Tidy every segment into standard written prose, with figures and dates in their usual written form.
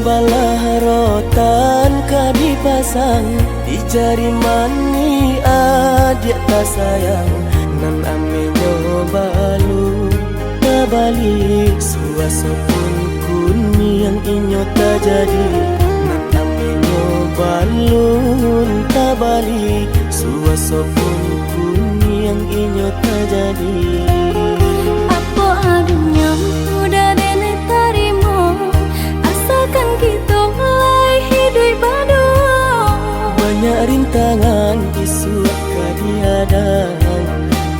Balah rotan ka dipasang di jari mani adik tak sayang nan amenyo balu balik suaso pun kuni yang inyo tak jadi nan amenyo balun tak balik suaso pun kuni yang inyo tak jadi. Apa adunya udah dene tarimo asalkan kita mulai hidup baru. Banyak rintangan isu kadiadang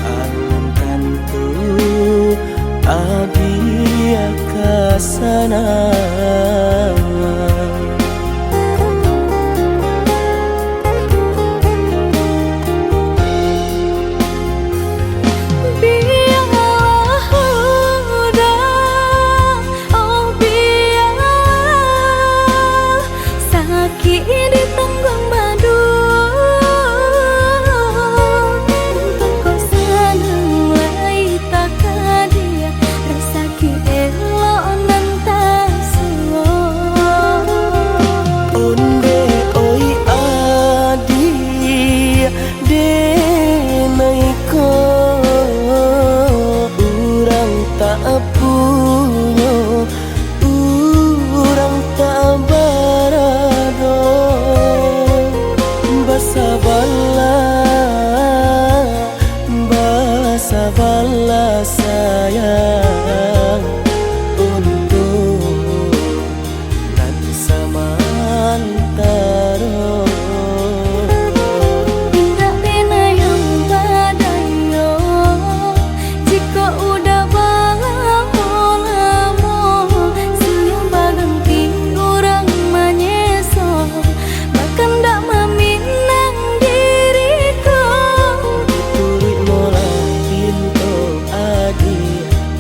alam tentu abia kasana. Sabarlah sayang untuk nanti samantara. Tidak pernah yang badayo jika udah lamo siang baganti orang menyeso bahkan tak meminang diriku. Turit mola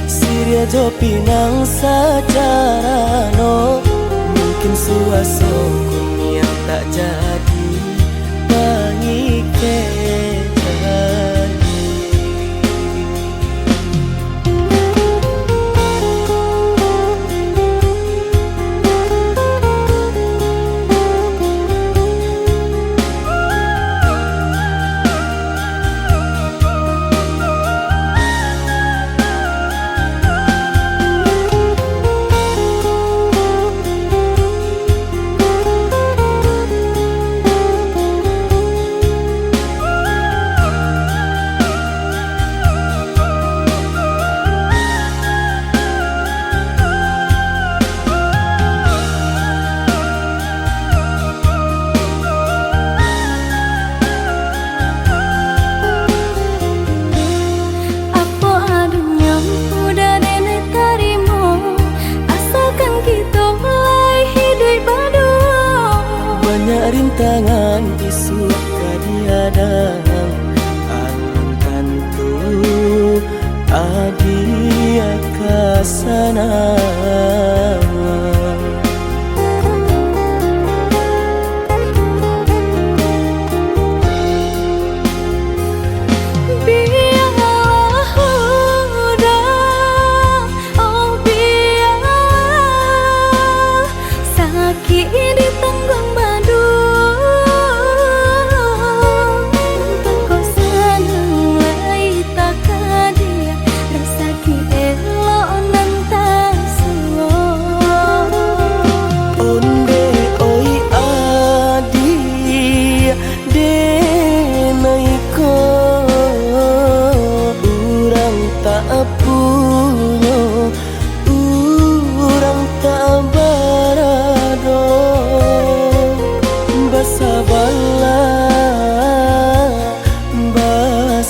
Siria jo pinang secara no mungkin suaso kun yang tak jadi mengikat. Rintangan isu kadiadang alam tentu adia kasana.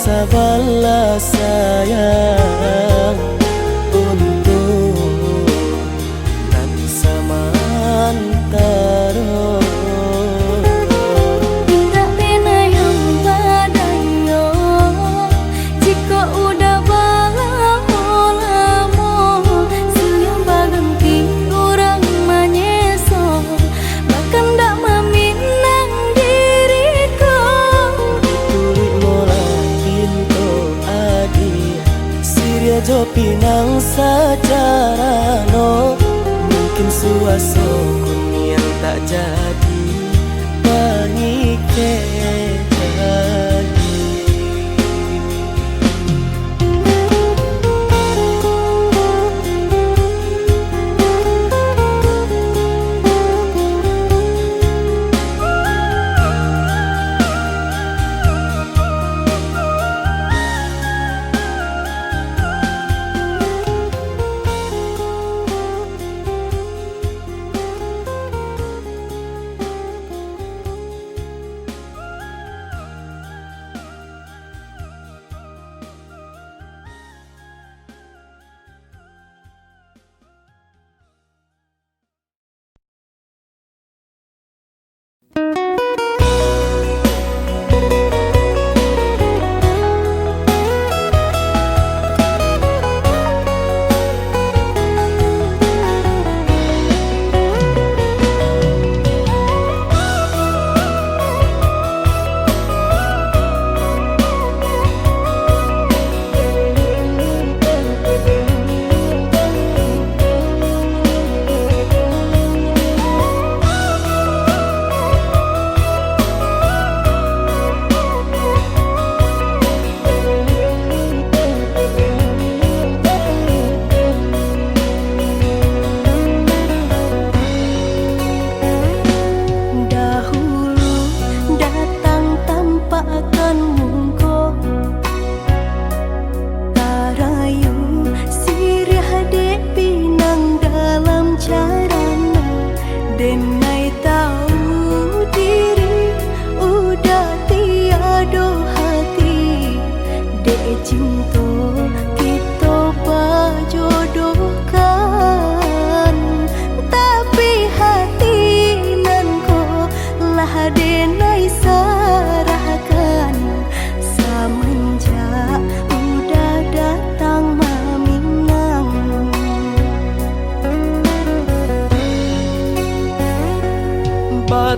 Sabarlah sayang untuk nanti samantara. Tidak pernah yang badayo jika udah lamo siang baganti orang menyeso bahkan tak meminang diriku. Turit mola Siria jo pinang secara no mungkin suaso kun tak jadi mengikat lagi.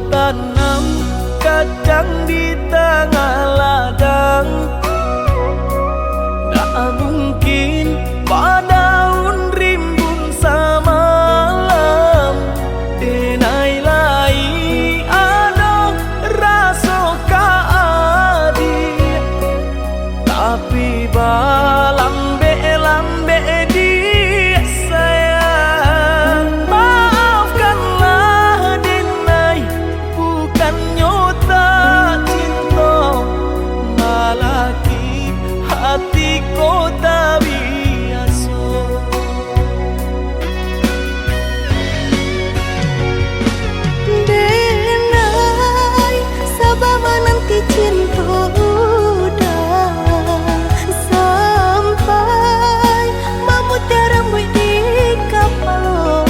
Tanam kacang di tengah ladang, tak mungkin padaun rimbun samalam. Denai lai ada rasa kaadi, tapi lambe di sayang. Maafkanlah Denai, bukannya tak cinta, malaki hatiku tak biasa. Denai, sabar menanti cinta udah sampai memutih rambut di kapal.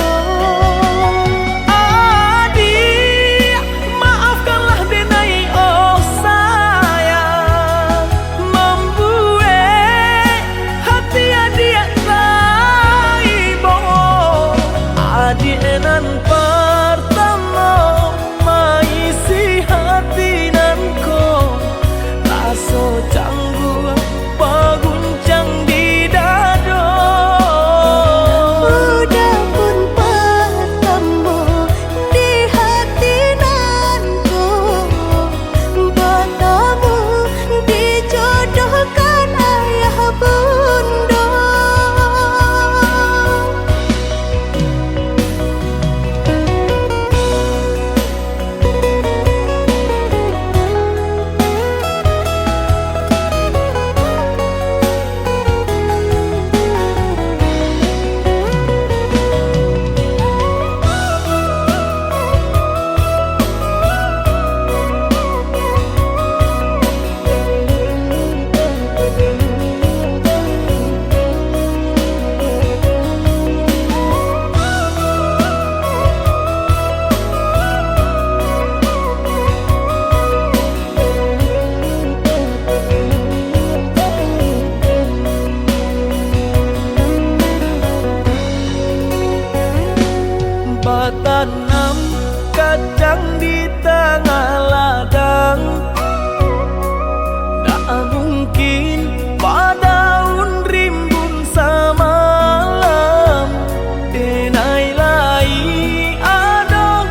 Adik, maafkanlah Denai, oh sayang, membuat hati adik taibo. Adik nan pertama maisi hati nanko, rasa canggung paguncang di dada. Udah pun pertama di hati nanku, bertemu dijodohkan ayah bunda. Tanam kacang di tengah ladang, tak mungkin padaun rimbun samalam. Denai lai ada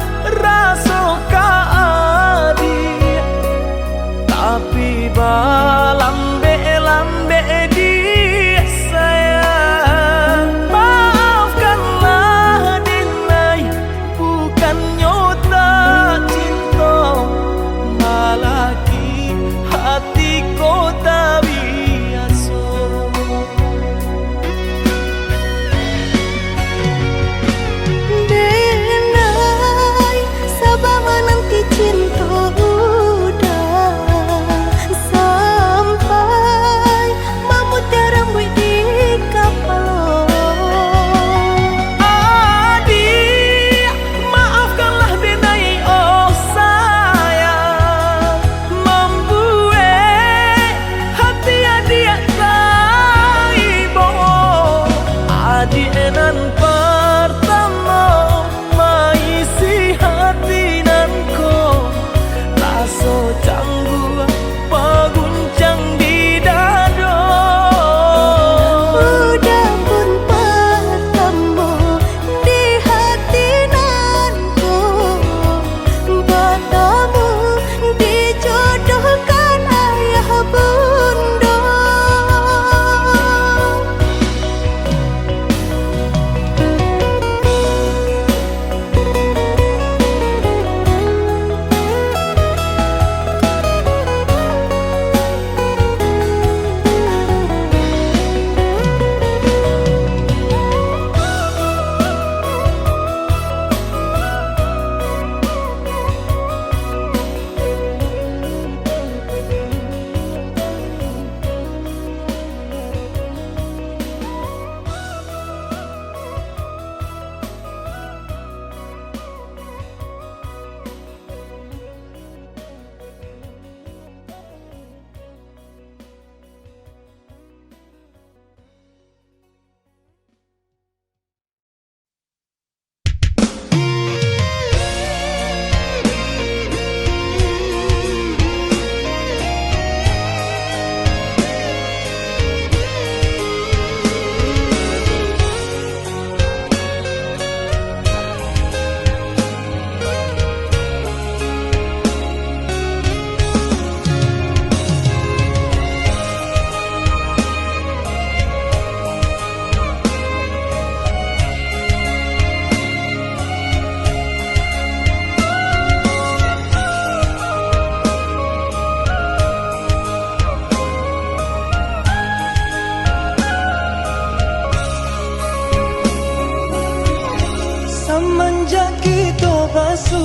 Semenjak kita basuh,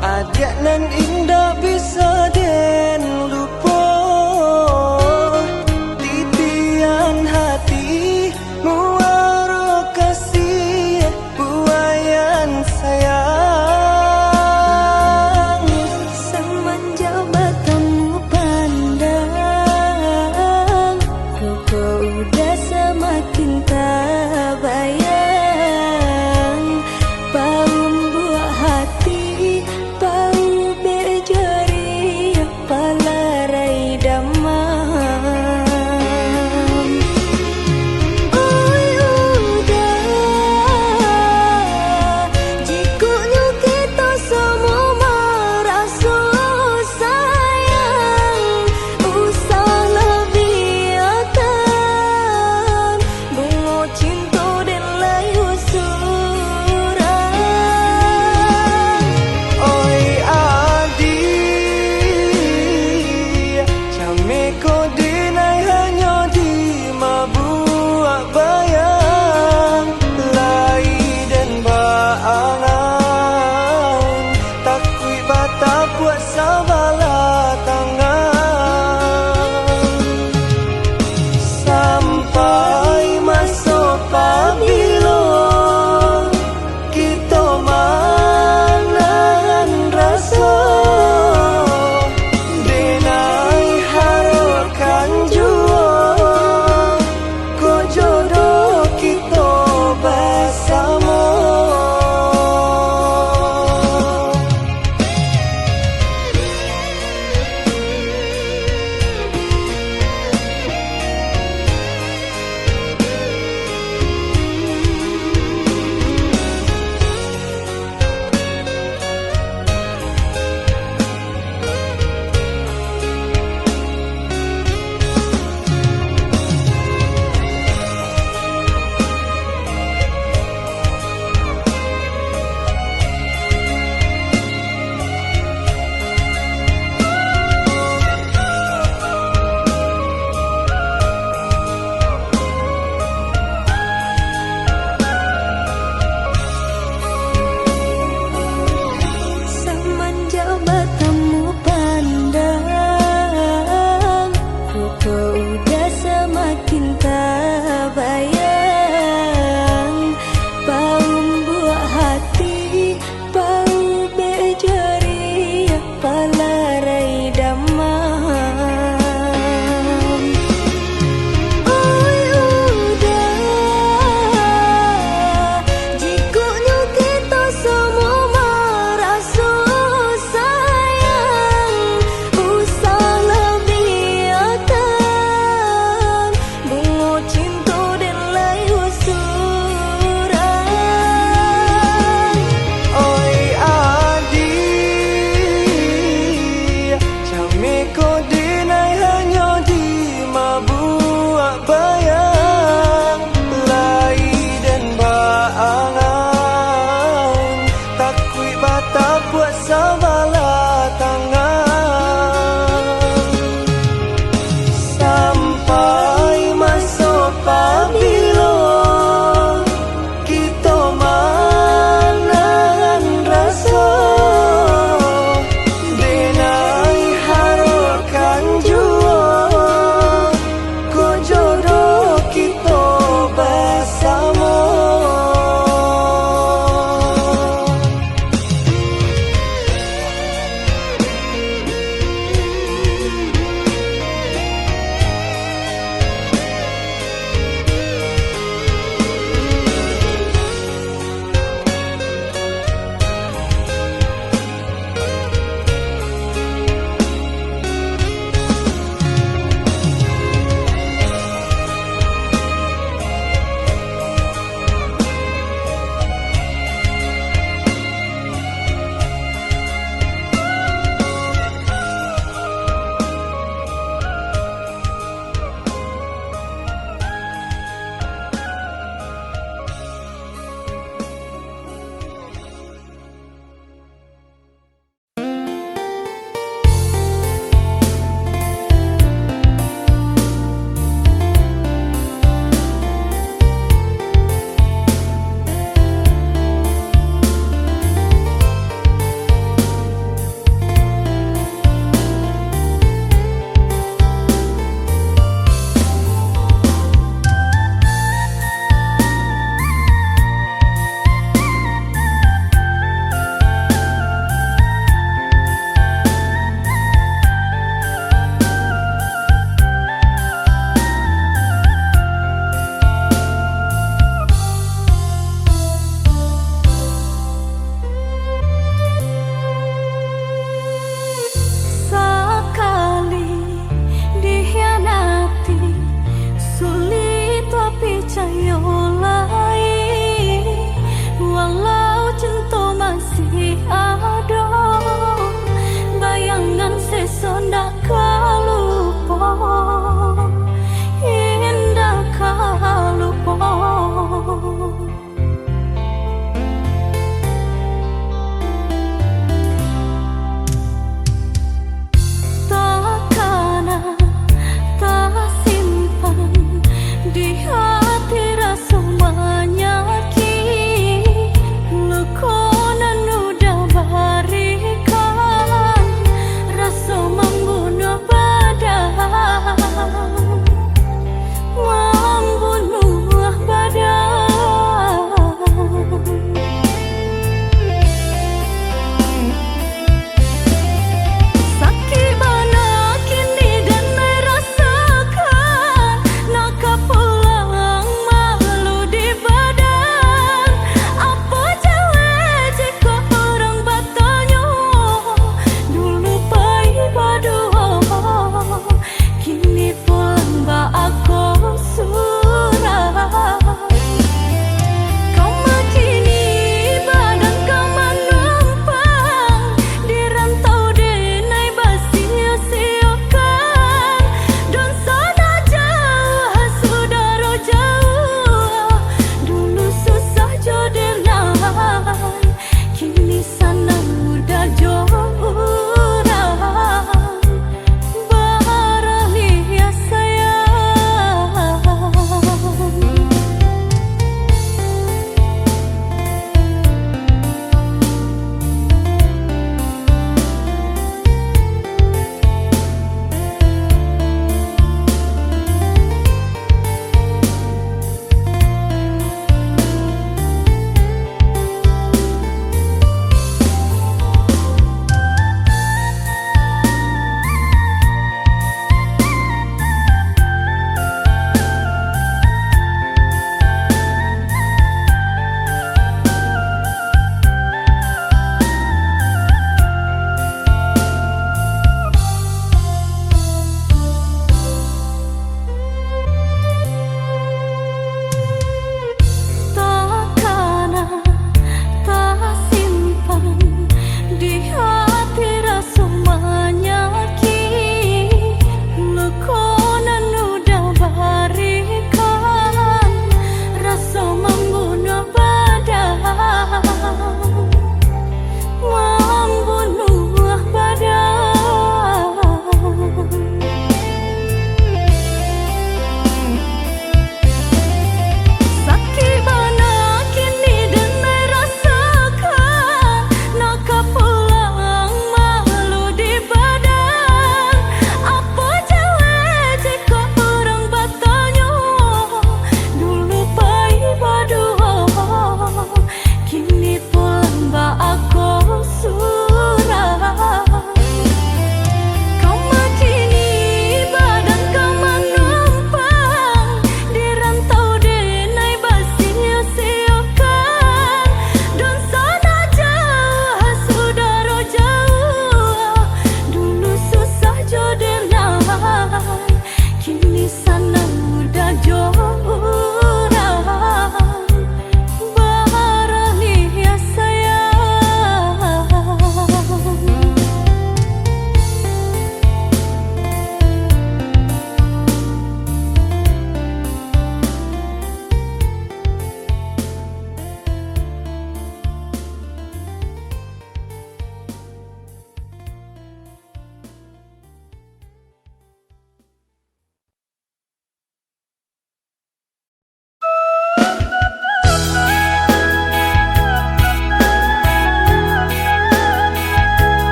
adik nan indah bisa den lupa. Titian hati muara kasih buayan sayang. Semenjak matamu pandang, kau udah semakin tak bayang. Bau buah hati, bau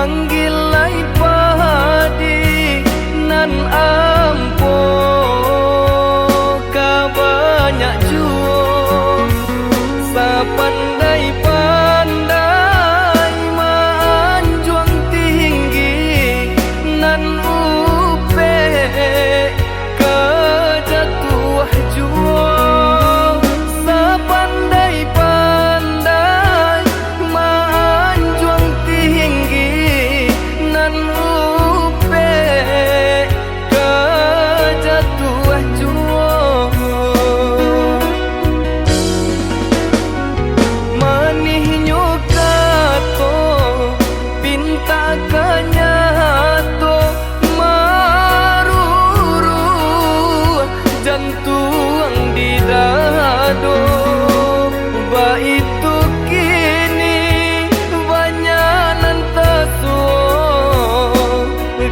manggilai padi nan ampo ka banyak juo sapandai-pandai manjuang tinggi nan upe ka jatuh juo sapandai-pandai manjuang tinggi nan upe ka jatuh juo manihnya kato pinta kanyato maruru jantung di dado ba itu kini banyak nantasuo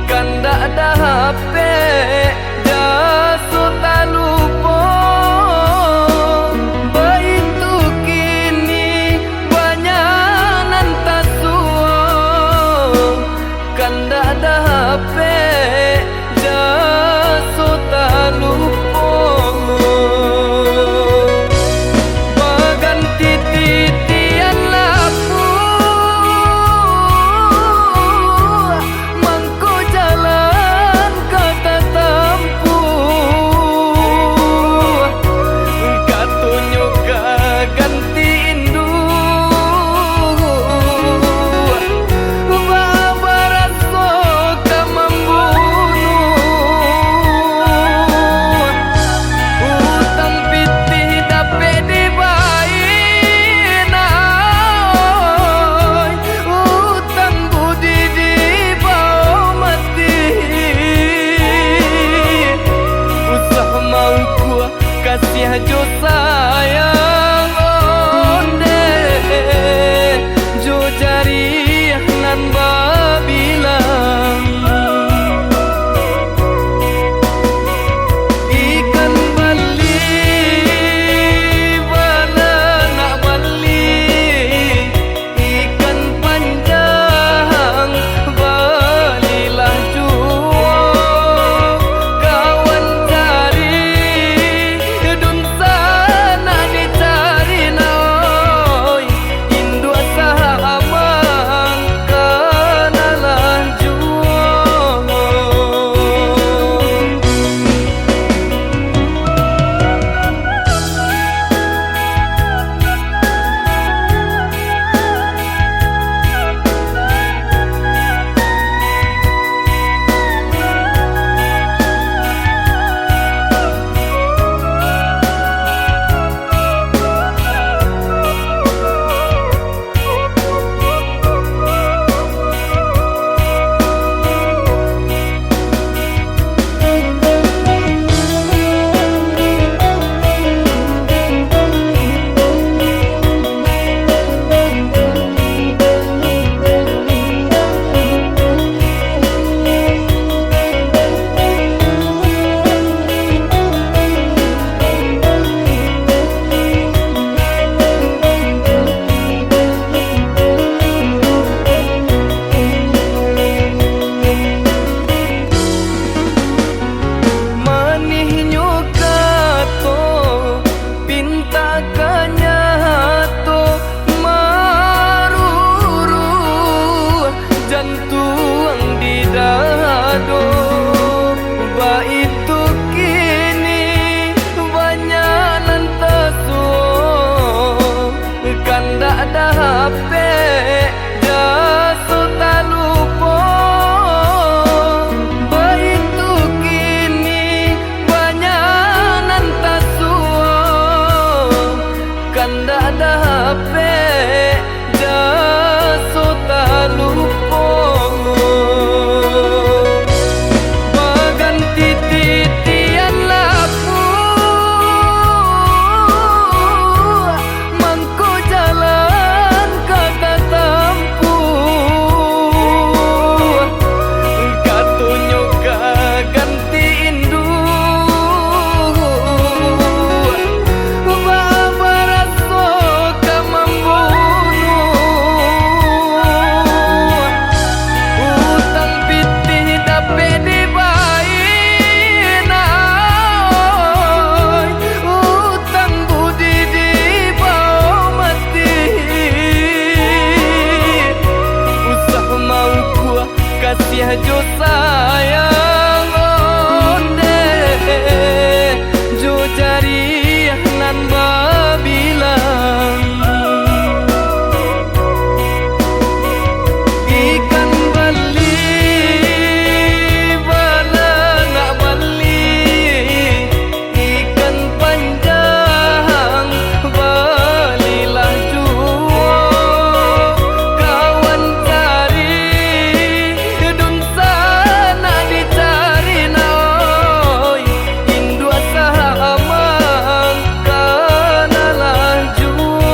kanda ada HP jaso talupo ba itu kini banyak nantasuo kanda ada HP jaso talupo baganti titian lapu mangko jalan kata tampu katunyo ganti indu babaraso ka membunuh utang piti dape dibain ay utang budi di bawah mati usah mau gua kasih aja sayang onde jo jari nan babilang ikan bali bala nak bali ikan panjang balilah juo kawan cari dun sana dicari naoi indua sahamang kanalah juo manihnya kato pinta kanyato maruru jantung di dado ba itu kini banyak nantasuo kanda ada HP jaso talupo ba itu kini banyak nantasuo kanda ada HP jaso talupo ya jo sayang onde jo jari nan babilang ikan bali bala nak bali ikan panjang balilah juo kawan cari dun sana dicari naoi indua sahamang kanalah juo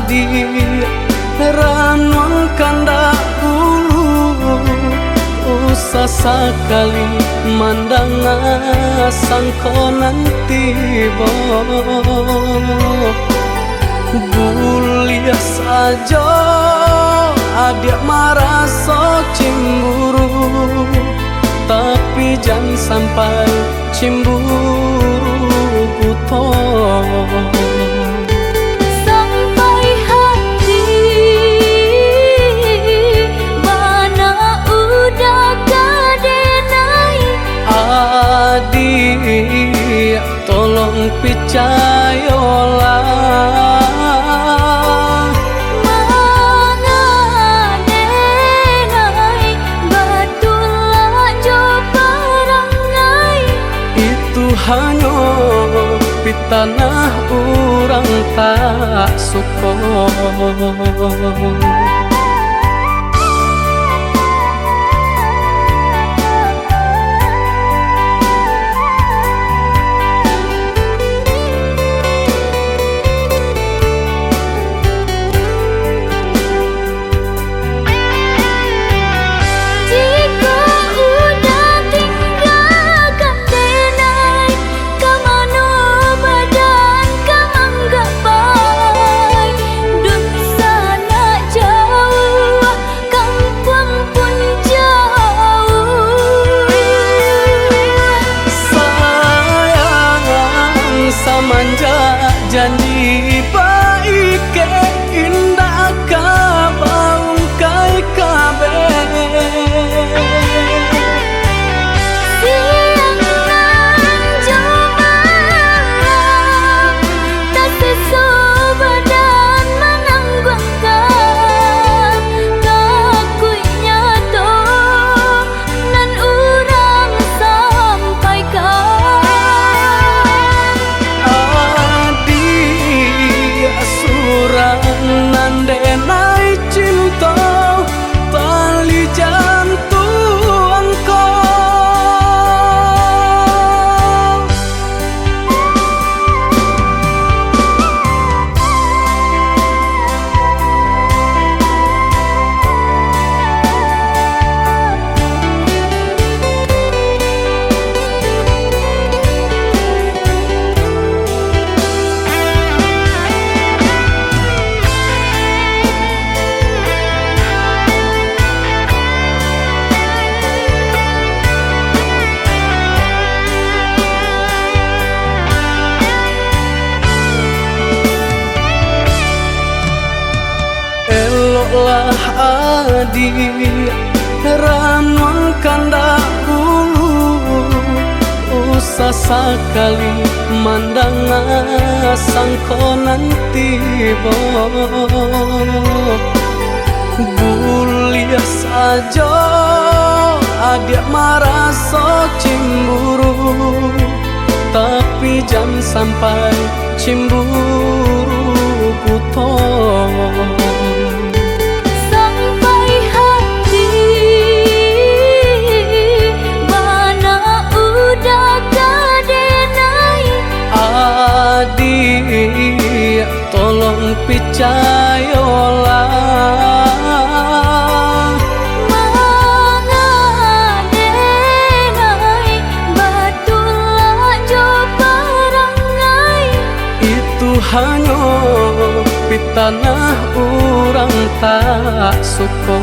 adi ranul kandak ulu usah sekali mandang sangkonan tiba buliah saja adik marah so cemburu tapi jangan sampai cemburu buto adik tolong percayalah mengadenai batulah jo perangai itu hanya pitanah orang tak suka. Janji baik ke indah kabaung kai kabe siang nan coba tak sesubadan menanggungkan kakunya to nan urang sampaikan lah adik ranuang kanda ulu usah sekali mandang sangko nanti bulia saja adik merasa cemburu tapi jangan sampai cemburu putus sampai hati mana udah kadenai adik tolong percayalah hanya di tanah orang tak suka.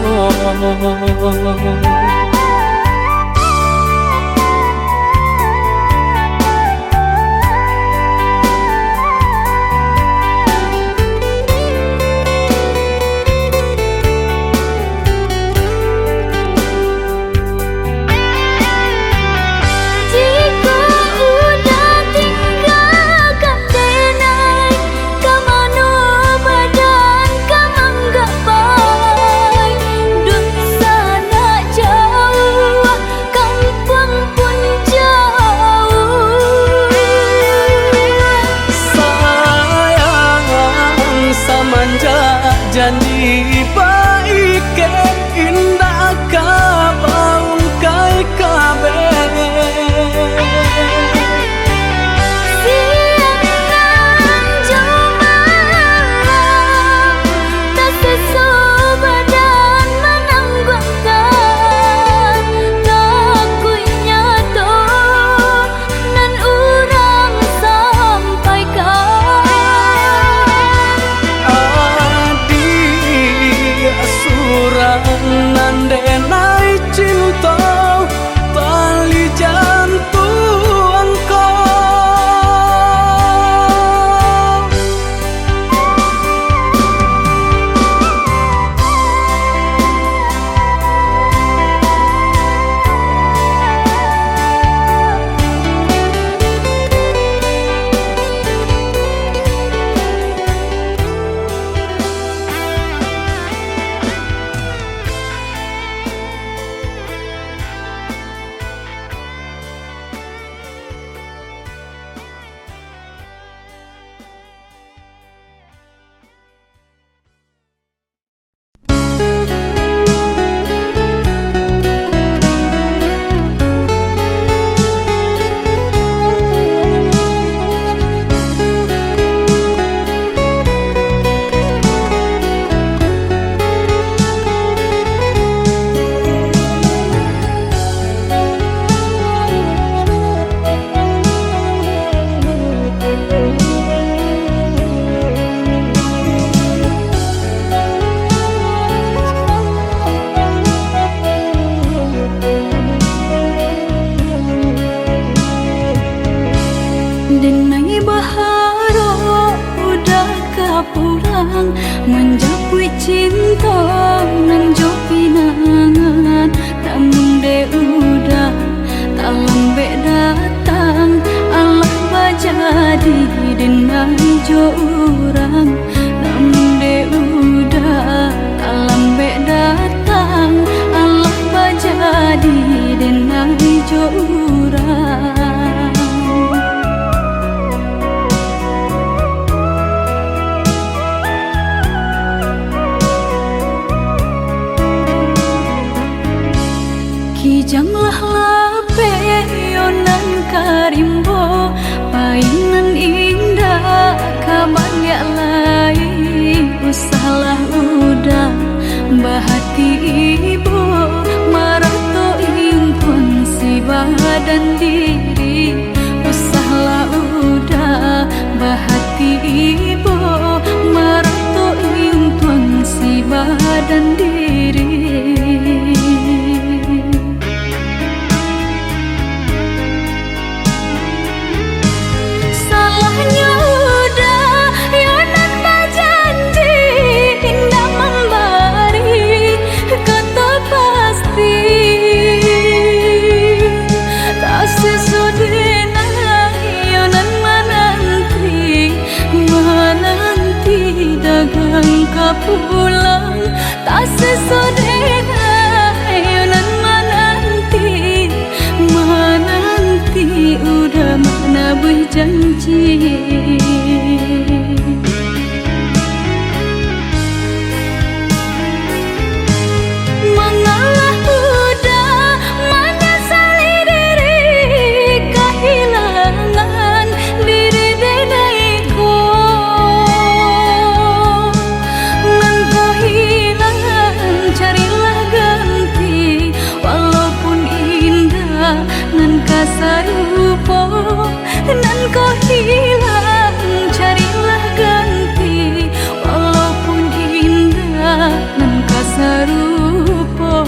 Janji baik ke indah kabaung kai kabe siang nan jemaah tak sesu badan menanggungkan takunya tuh nan urang sampaikan nandenai cinta tali jantung Denai baharo udah kapurang menjapui cinta nan jo pinangan namun de udah tak lambe datang Allah bajadi denai jo urang namun de udah tak lambe datang Allah bajadi denai jo urang Kijanglah lape yonan karimbo painan indah kabangya lai usahlah udah bahati ibu marato impun si badan diri usahlah udah bahati ibu marato impun si badan diri Salahnya udah yonan bajanji indah membara pulang tak sesodera ayonan menanti udah mana berjanji. Mengalah udah menyesali diri kehilangan diri denaiku. Nan kau hilang carilah ganti walaupun indah nan kasar rupa. Nan kau hilang carilah ganti walaupun indah nan kasar rupa.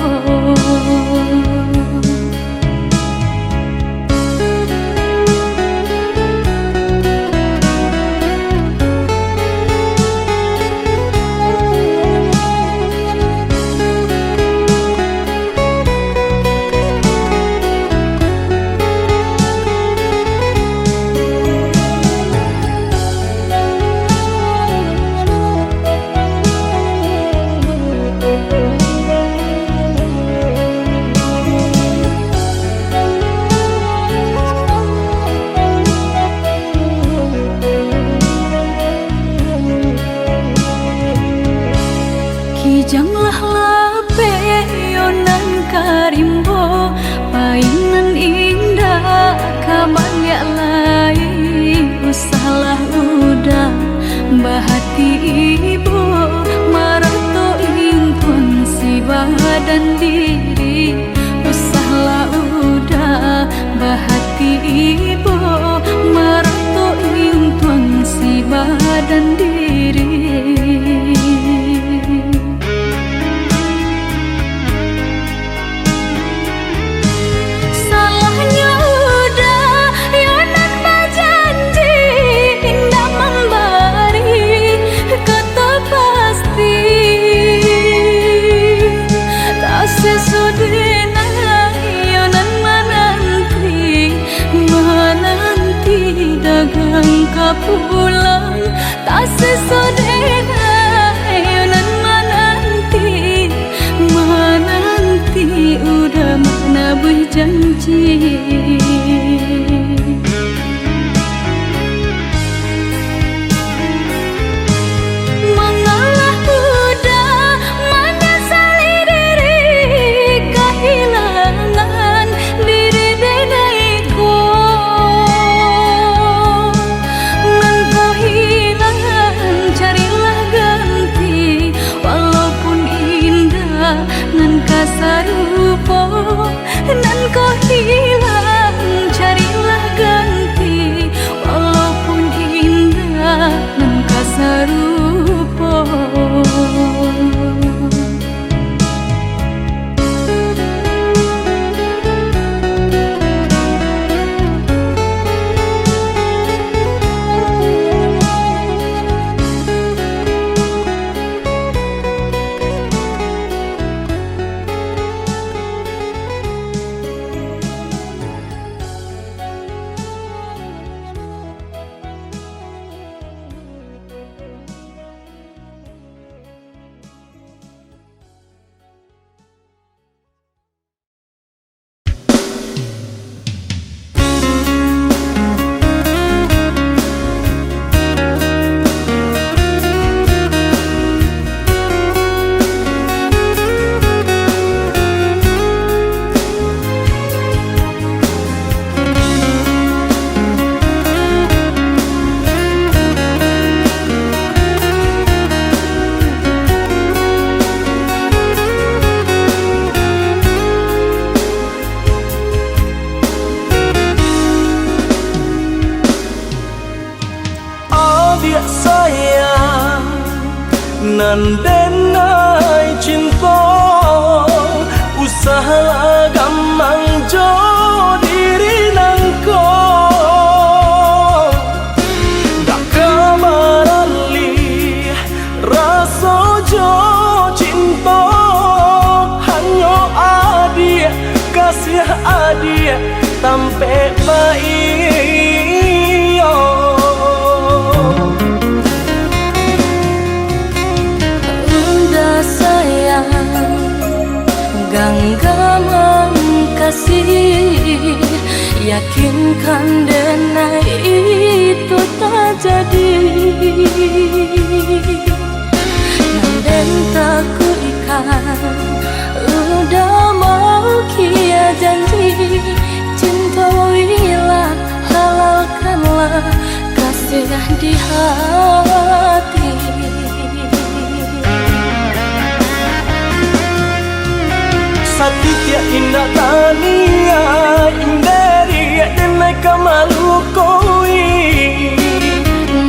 Kijanglah lape yonan karimbo painan indah kabaya lai usahlah udah bahati ibu marato impun si badan diri usahlah udah bahati ibu marato impun si badan diri. Pulang tak sesodera ayonan menanti udah mana berjanji. Mengalah udah menyesali diri kehilangan diri denaiku. Nan kasar rupa nan kau hilang carilah ganti walaupun indah nan kasar rupa. nan denai cinta usaha gampang jo diri nangko dak kamarali rasa jo cinta hanya adia kasih adia sampai baik. kasih di hati. Satitya indah tania inderi denai kamalu koi.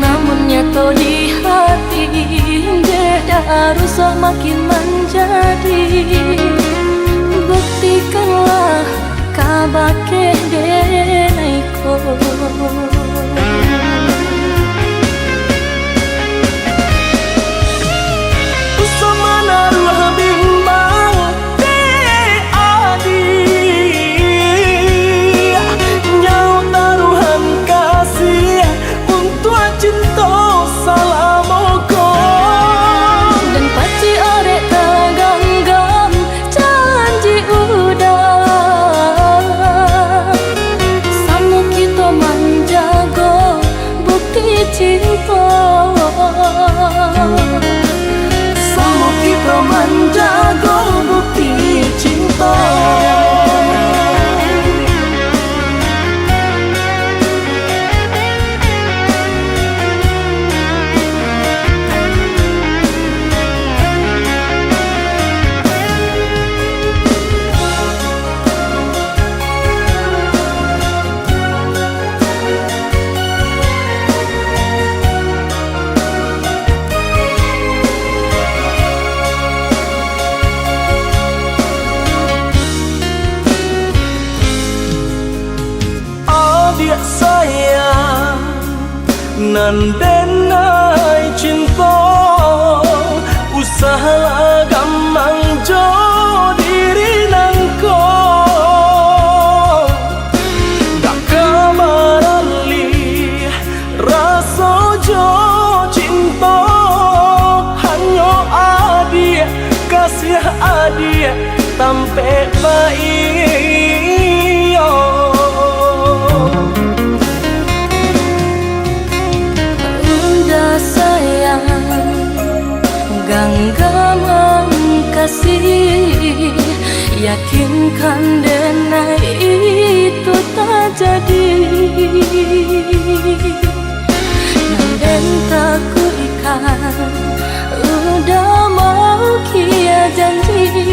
Namun nyata di hati beda harus makin menjadi. Buktikanlah kabake denai ko. Sama kita menjaga bukti cinta. Sayang nan denai cinta usaha gamang jo diri nangko dak kamarali rasa jo cinta hanya adia kasih adia tampe baik. Genggamang kasih, yakinkan denai itu tak jadi. Nanden tak kuikan, udah mau kia janji.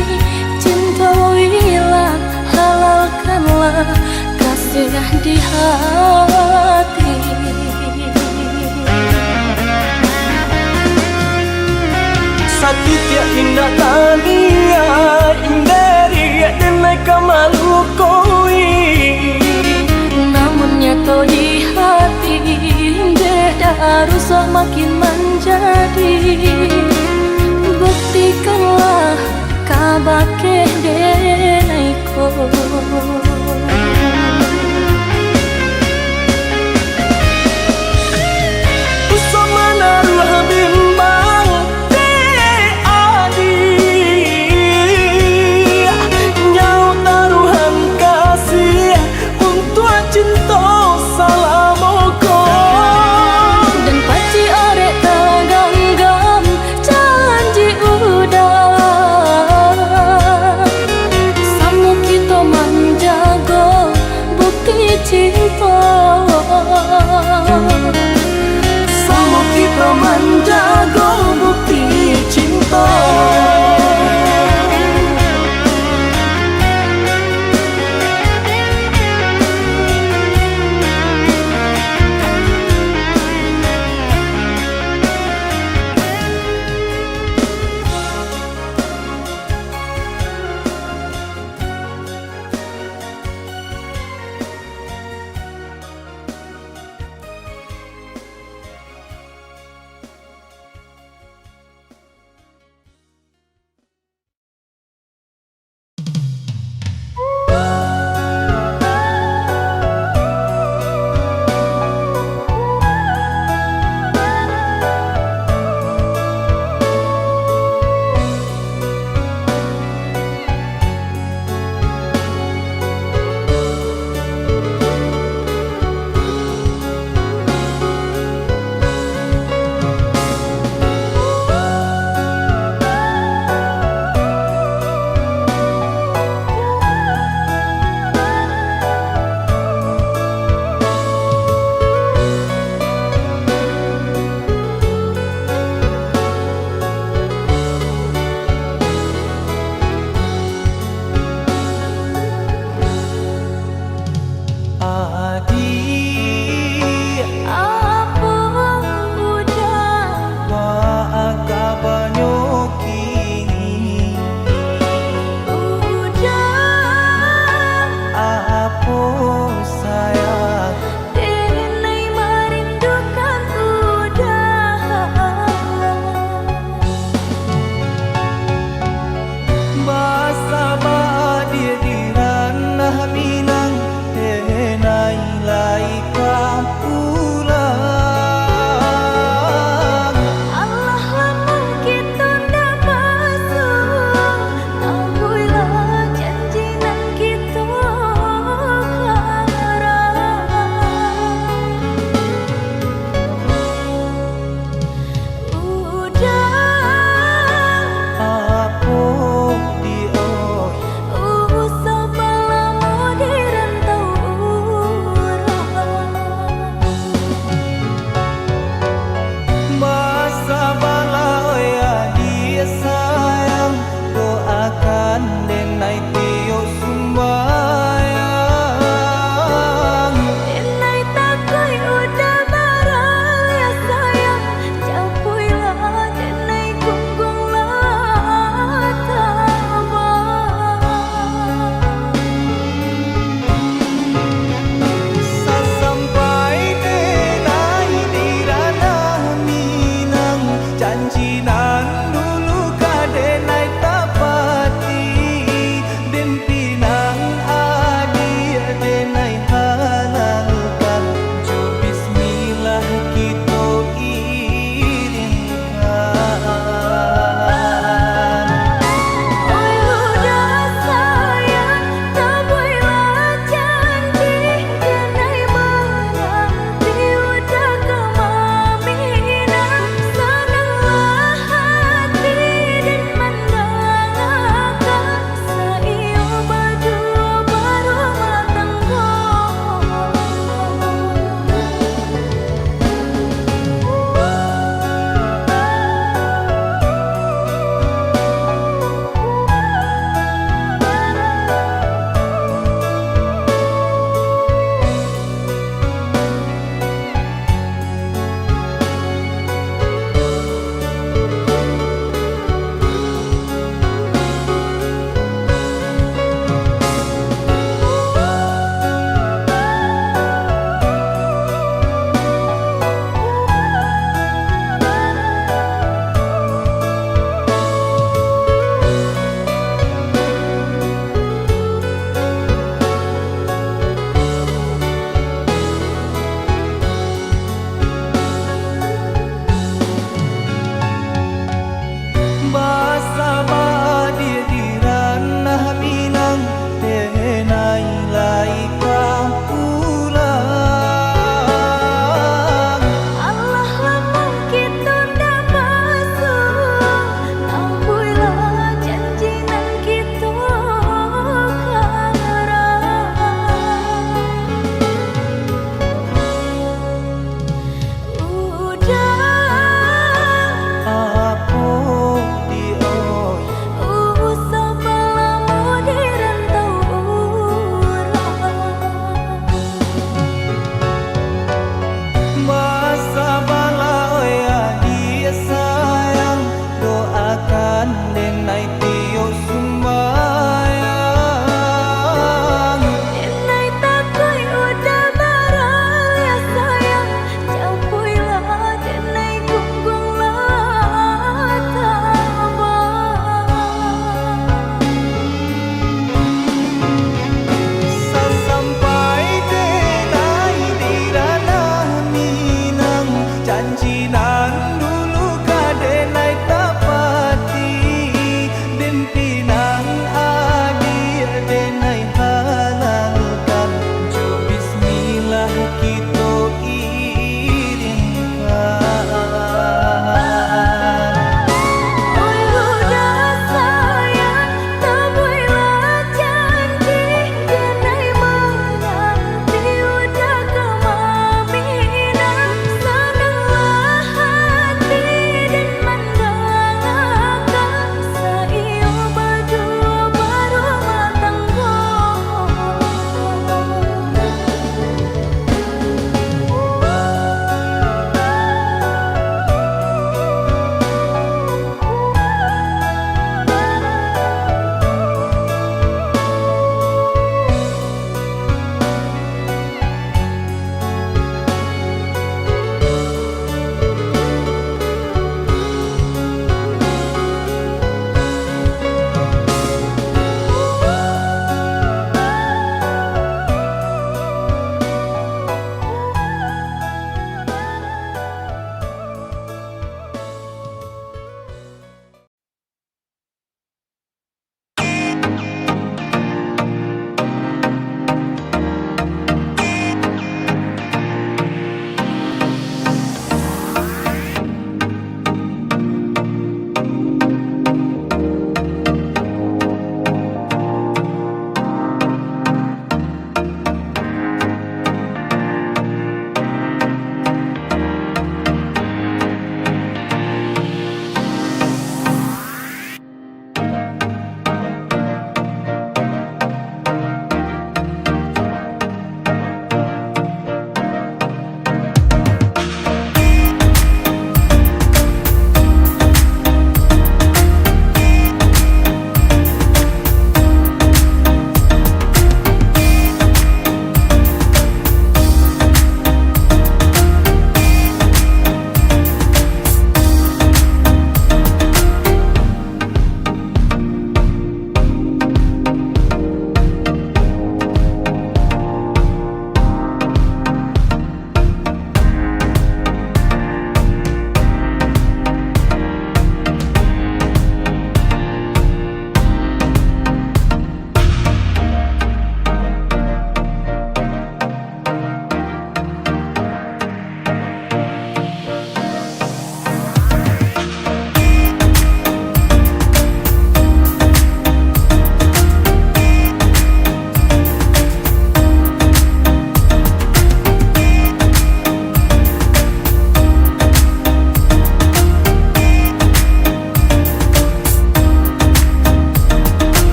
Cintailah, halalkanlah kasih di hati. Satitya indah tania inderi denai kamalu koi. Namun nyata di hati beda harus makin menjadi. Buktikanlah kabake denai ko. Sama kita menjaga bukti cinta.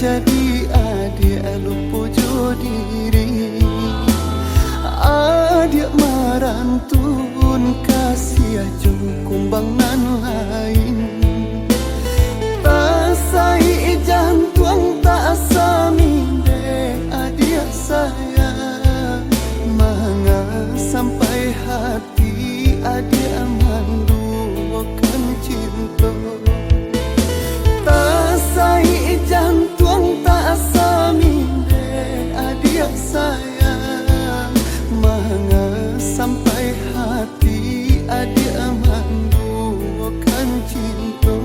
jadi adik lupa diri, adik marantun kasih aja kumbangan lain. Tak sai jantung tak saminde adik sayang, manga sampai hati adik mandukan cinta. Tak sai jantung tak saminde adik sayang, manga sampai hati adik mandukan cinta.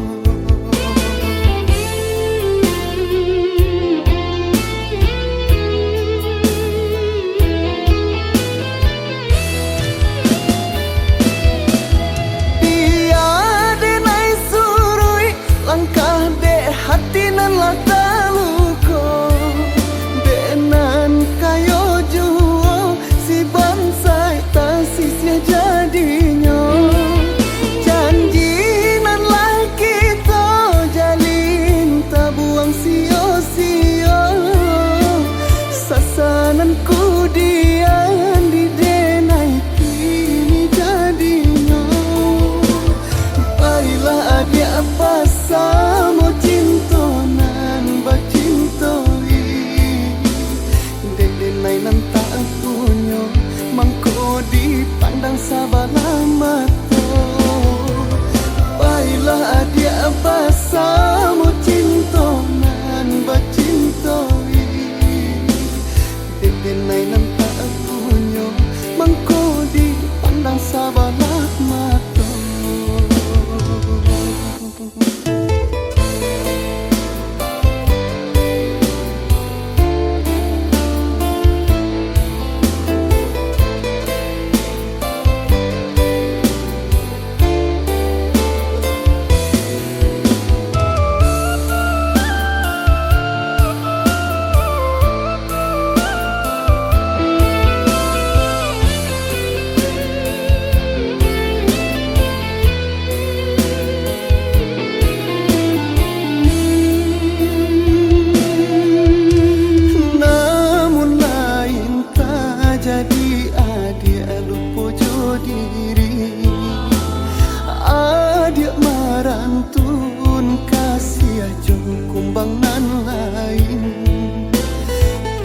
Hati nan lata luko denan kayo juo si bansai tak sisnya jadinya. Janji nan lah kita jalin tak buang sio-sio. Sasananku dian di denai kini jadinya. Baiklah adik apa sama cintonan bacintoi, dek-denai nan tak punya mangko dipandang sabalah mata. Baiklah adik apa sama cintonan bacintoi, dek-denai nan tak punya mangko dipandang sabalah mata. Jadi adik lupa diri, adik marantun kasih aja kumbangan lain.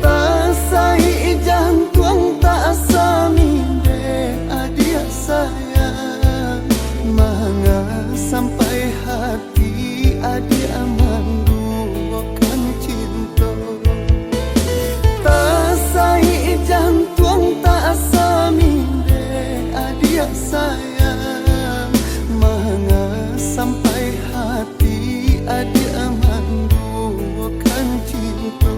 Tak sai jantung tak saminde adik sayang, manga sampai hati adik mandukan cinta. Tak sai jantung tak saminde adik sayang, manga sampai hati adik mandukan cinta.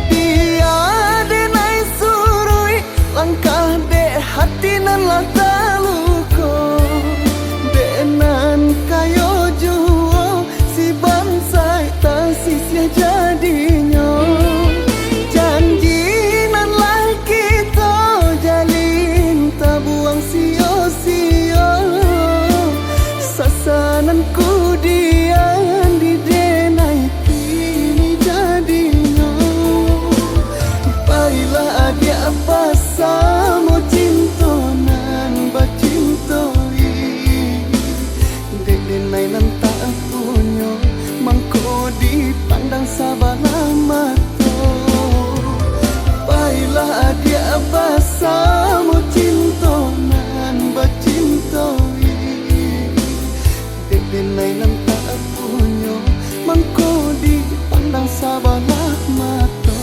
Dia denai surui langkah dek hati nan lata luko denan kayo juo si bansai tak sisnya jadinya. Janji nan lah kita jalin tak buang sio-sio. Sasananku dian di denai kini jadinya. Baiklah adik apa sama cintonan bacintoi, dek-denai nan tak punya mangko dipandang sabalah mata. Baiklah adik apa sama cintonan bacintoi, dek-denai nan tak punya mangko dipandang sabalah mata.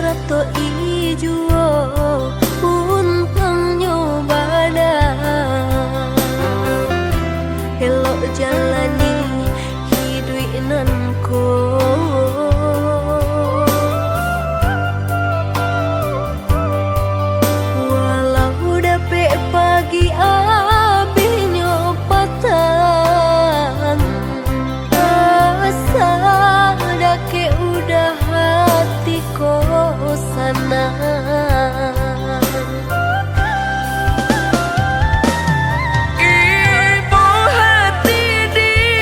rato ijo Untang nyobada Elok jalani hidup nanko Walau dapet pagi abi nyopatan Asa dake udah hati kosana Ibu hati di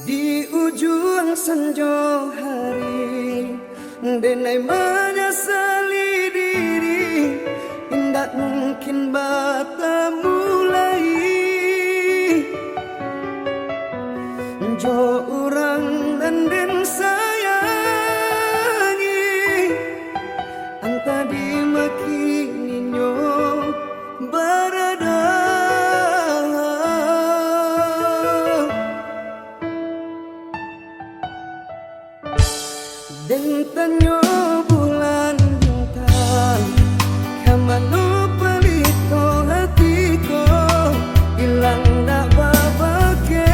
Di ujung senja hari denai menyesali diri, tidak mungkin bertemu lagi. Jo orang dan den sayangi, anta di makininyo berada. Den tanyo bulan bintang, kamano palito hatiko, ilang na babake.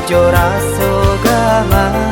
ojo raso gaman.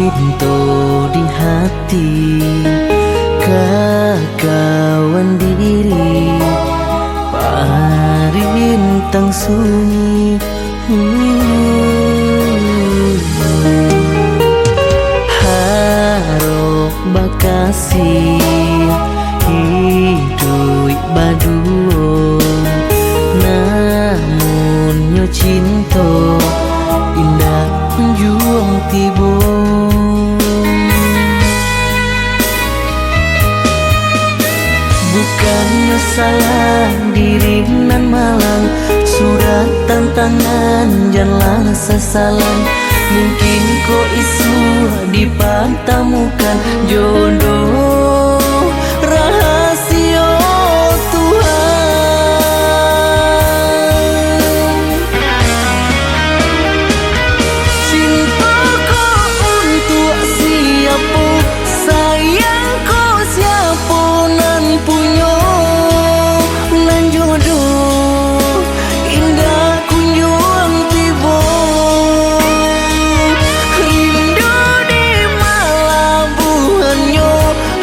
cinta di hati, kakawan diri parintang sunyi. Harok bakasi hidup baduo, namun nyo cinta indah juang tibo. Bukannya salah diri nan malang, surat tantangan janganlah sesalan. Mungkin kau isu dipantamukan jodoh rahasia Tuhan. Cintaku untuk siapa, sayangku siapa nan punya, nan jodoh indah kunjung tiba. Rindu di malabuhannya,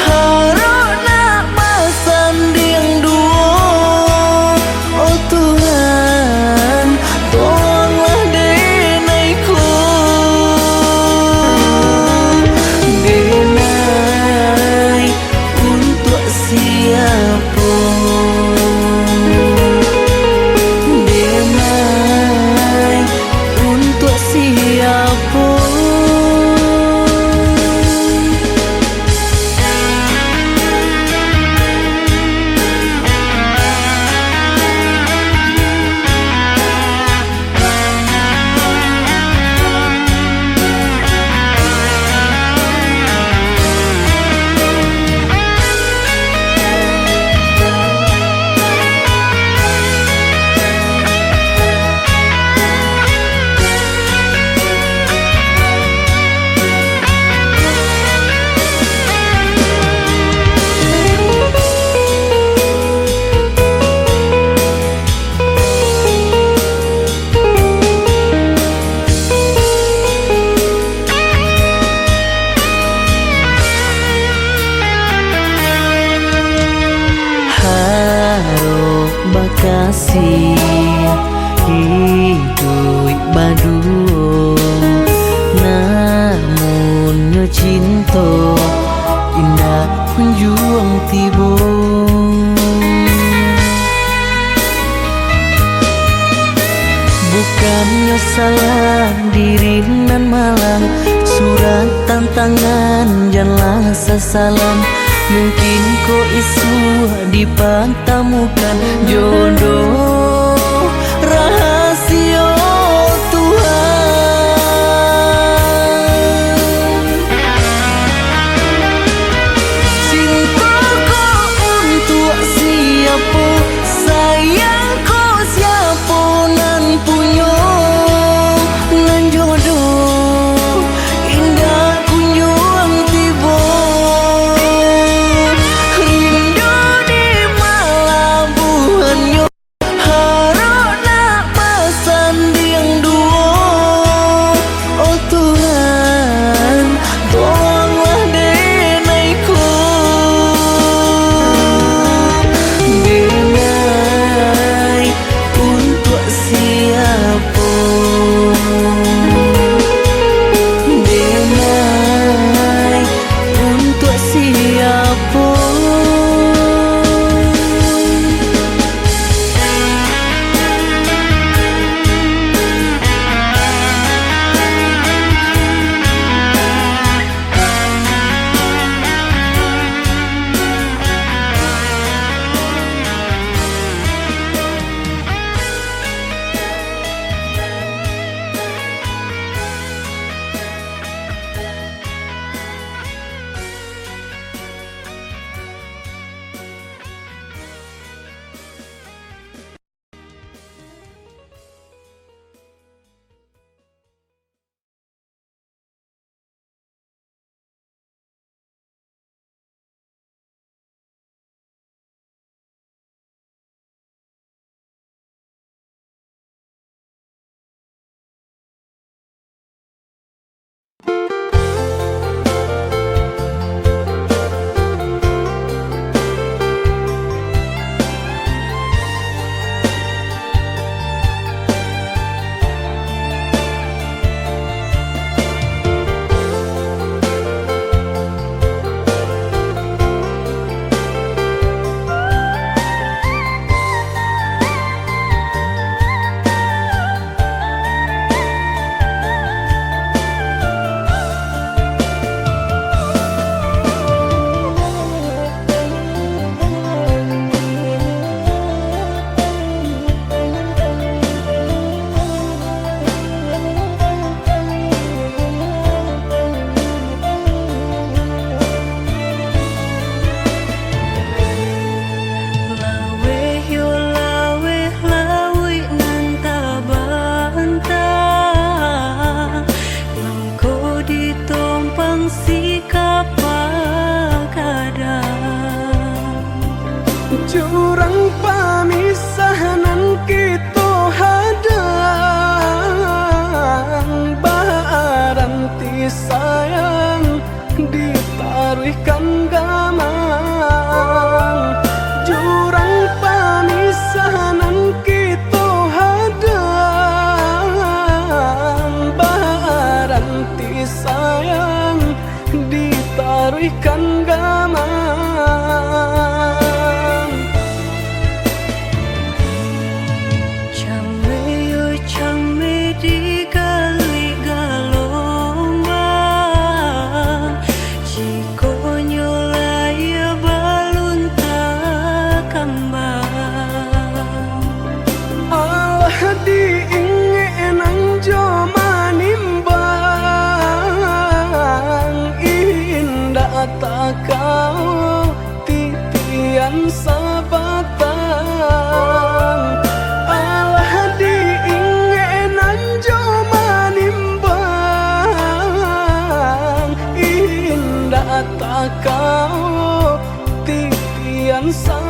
harap nak bersanding dua. Oh Tuhan, tolonglah denaiku, denai untuk siapa, denai untuk siapa. Harok bakasi hidup baduo, namun nyo cinta indah kunjung tibo. Bukannya salah diri nan malang, surat tantangan janganlah sesalan. Mungkin kau isu dipantamukan jodoh rahasia Tuhan. Cintaku untuk siapa, sayangku siapa nan punya, nan jodoh indah kunjung tiba. Rindu di malabuhannya, si kapal kadang jurang pamisahan kita hadang baranti sayang ditaruhkan gamang jurang pamisahan kita hadang baranti sayang ditaruhkan gamang Chame di gali galombang Jiko nyolaya balun takambang Allah diingin joma nimbang indah tak kau titian sabatang Allah diingin joma nimbang indah tak kau titian sabatang